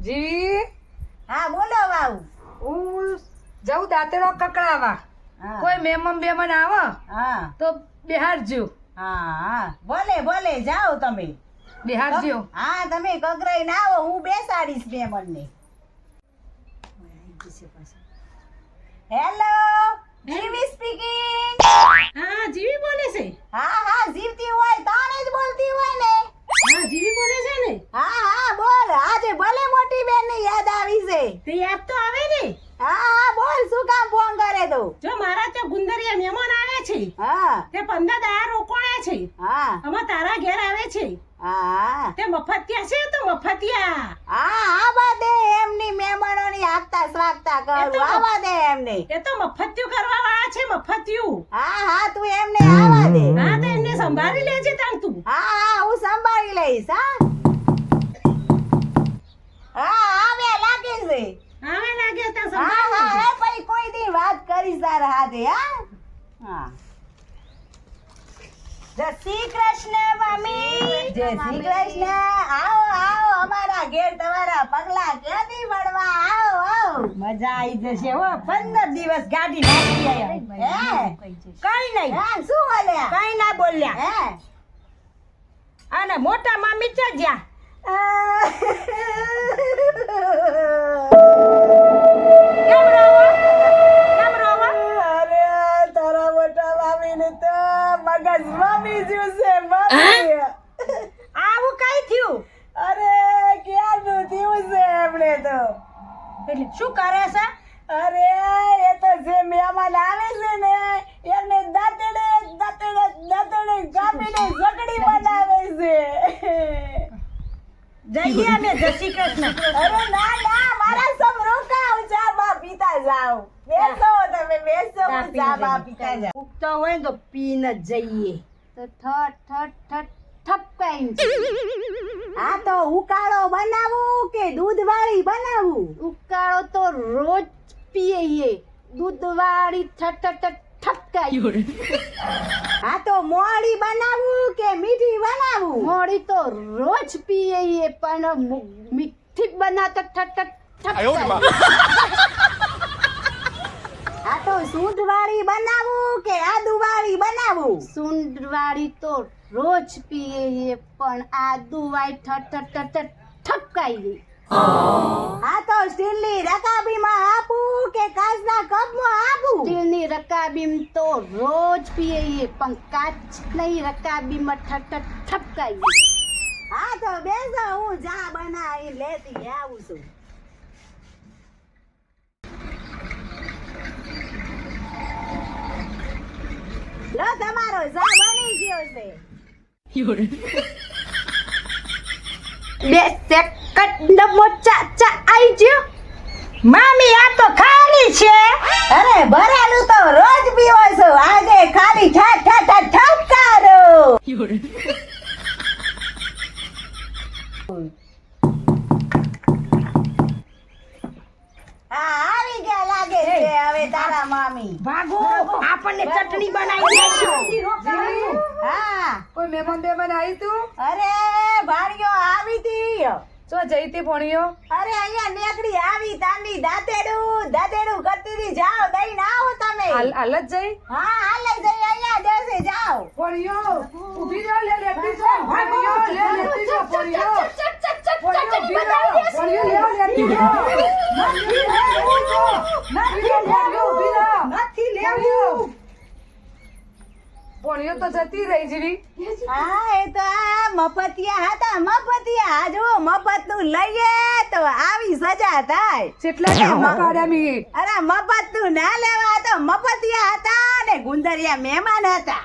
જીવી હા બોલો વાવ. હું જાઉં દાંતેડો કકડાવા. હા. કોઈ મહેમાન આવે હા તો બિહારજો. હા બોલે જાઓ તમે. બિહારજો. હા તમે કગરાઈ ના આવો, હું બેસાડીશ મહેમાનને. હેલો જીવી સ્પીકિંગ. હા જીવી બોલે છે. હા જીવતી હોય તાણે જ બોલતી હોય ને. હા જીવી બોલે છે ને. હા બોલ. આજે ભલે મોટી બેન ની યાદ આવી છે. તે યાદ તો આવે ને. હા બોલ શું કામ ફોન કરે તો. જો મારા ત્યાં ગુંદરિયા મહેમાન આવે છે. હા તે 15 દાડા રોકોણા છે. હા અમે તારા ઘેર આવે છે. હા તે મફતિયા છે તો મફતિયા. હા આવા દે એમની મહેમાનોની આગતા સ્વાગતા એ તો કરું. આવા દે એમને. એ તો મફતિયું કરવા વાળા છે મફતિયું. હા તું એમને આવા દે. હા તો એમને સંભાળી લેજે તાણ તું. હા હું સંભાળી લઈશ. હા આવે લાગે છે. આવે લાગે તો હા સંભાળી લેજે. પછી કોઈ દી વાત કરીશ તારા હાથે. હા જય શ્રી કૃષ્ણ મમ્મી. જય શ્રી કૃષ્ણ. આવો અમારા ઘેર તમારા પગલા ક્યાંથી વળવા. આવો મજા આવી જશે હો. 15 દિવસ ગાડી નાખી આયા. કઈ નહીં. શું બોલ્યા? કઈ ના બોલ્યા. હે અને મોટા મામી ક્યાં ગયા? કેમ રોવો? અરે તારા મોટા મામીને તો મગજ મામી જ્યુસે મામી. આવું કઈ થયું? અરે ક્યારનું થયું છે એમણે તો. એટલે શું કરે છે? અરે એ તો જે મહેમાન આવે છે ને એમને દાંતડે કાપીને ઝકડી બનાવે છે. જઈએ અમે. જય શ્રી કૃષ્ણ. અરે ના મારા સબ રોકાવ. ચા બા પીતા જાઓ. બેસો તમે બેસો. ચા બા પીતા જાઓ. ઉગતો હોય ને તો પીને જઈએ. તો ઠપકાઈ. હા તો ઉકાળો બનાવું કે દૂધ વાળી બનાવું? ઉકાળો તો રોજ પીએ. દૂધ વાળી ઠપકાઈ. હા તો મોળી બનાવું કે મીઠી બનાવું? મોળી તો રોજ પીએ પણ મીઠી બનાવતો ઠપકાઈ. હા તો સૂંઠ વાળી બનાવું કે આદુ વાળી બનાવું? સૂંઠ વાળી તો રોજ પીએ પણ આદુ વાળી ઠપકાઈ. હા તો સ્ટીલની રકાબીમાં આપું કે કાચના કપમાં આપું? સ્ટીલની રકાબીમ તો રોજ પીએ પણ કાચની રકાબીમાં ઠપકાઈ. હા તો બેસો હું ચા બનાવી લેતી આવું છું. લો તમારો ચા બની ગયો છે. 2 સેકન્ડમાં ચા આવી ગયો. મામી આ તો ખાલી છે. અરે ભરેલું તો રોજ પીવો છો. આજે ખાલી ઠપકારો. આવી ગયા લાગે છે હવે તારા મામી. ભાગો આપણને ચટણી બનાવી દેશું. હા કોઈ મહેમાન આવી તું? અરે ભાણિયો આવી તી. ચો જઈતી ભણ્યો. અરે અહીંયા નેકડી આવી તાંડી દાંતેડું કરતી હતી. જાઓ દઈને આવો તમે. હાલ જ જઈ. હા હાલે જઈ અહીંયા દેશે જાઓ. ભણ્યો ઊભી રહો. લે લેતી જો. ભણ્યો લે લેતી જો. ભણ્યો તો જતી રહી જીવી. હા એ તો આ મફતિયા હતા. મફતિયા જો મફત નું લઈએ તો આવી સજા થાય. કેટલા કાઢ્યા મી. અરે મફત નું ના લેવા તો મફતિયા હતા ને ગુંદરિયા મહેમાન હતા.